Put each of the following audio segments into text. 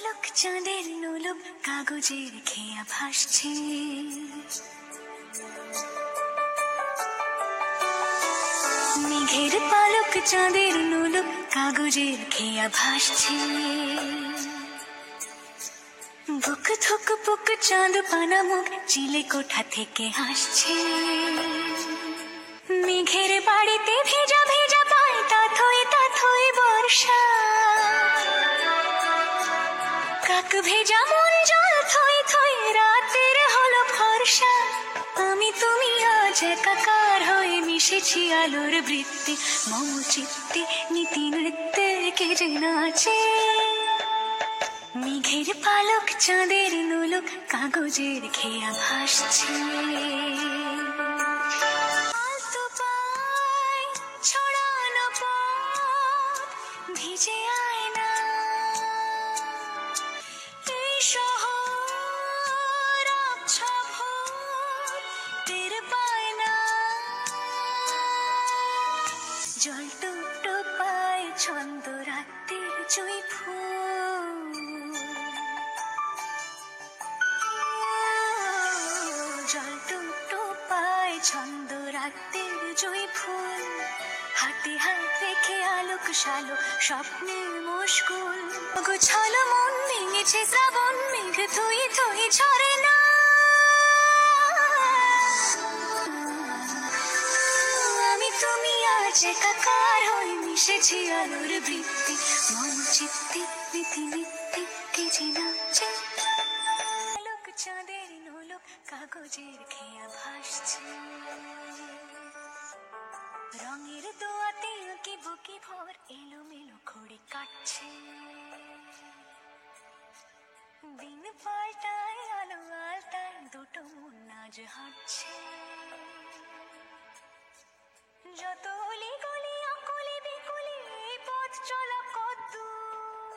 পালক চাঁদের নোলক কাগজের খেয়া ভাসছে। মেঘের পালক চাঁদের নোলক কাগজের খেয়া ভাসছে। বুক থুক বুক চাঁদ পানা মুখ চিলে কোঠা থেকে হাসছে। মেঘের বাড়িতে ভেজা ভেজা পায় তাথই বর্ষা। কাক ভেজা মন জল থই থই রাতের হলো ফর্সা। আমি তুমি আজ একাকার হয়ে মিশেছি আলোর বৃত্তে। মম চিত্তে নীতি নৃত্যে কে যে নাচে। মেঘের পালক চাঁদের নোলক কাগজের খেয়া ভাসছে। আলতো পায় ছড়ানো পথ ভিজে আয়না। এই শহর আবছা ভোর টের পায় না। জল টুকটো পায় ছন্দ রাতের জুঁই ফুল। জল টুকটো পায় ছন্দ রাতের জুঁই ফুল। হাতে হাত রেখে আলোক শালো স্বপ্নের মুশকুল। গোছালো মন ভেঙেছে শ্রাবণ মেঘ থই থই ঝরে না। আমি তুমি আজ একাকার হয়ে মিশেছি আলোর বৃত্তি। মন চিত্তে নীতি নিত্যে কে যে নাচে। পালক চাঁদের নোলক কাগজের খেয়া ভাসছে। রঙের দোয়াতে আঁকি বুকি ভোর এলোমেলো খড়ি কাটছে। দিন পাল্টায় আলো আলতায় দুটো মন আজ হাঁটছে। যত অলি গলি অকলি বিকলি এই পথ চলা কদ্দূর।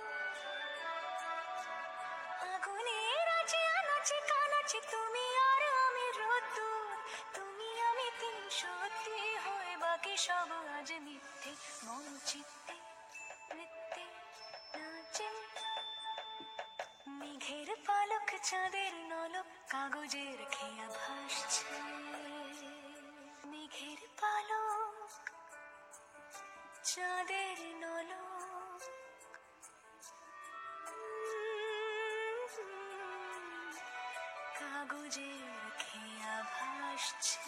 আগুনের আছে আনাচে কানাচে তুমি আর আমি রোদ্দুর। তুমি আমি তিন সত্যি হয়ে বাকি সব আজ মিথ্যে। মন চিত্তে নৃত্যে নাচে। মেঘের পালক চাঁদের নলক কাগজের খেয়া ভাসছে। মেঘের পালক চাঁদের নলক কাগজের খেয়া ভাসছে।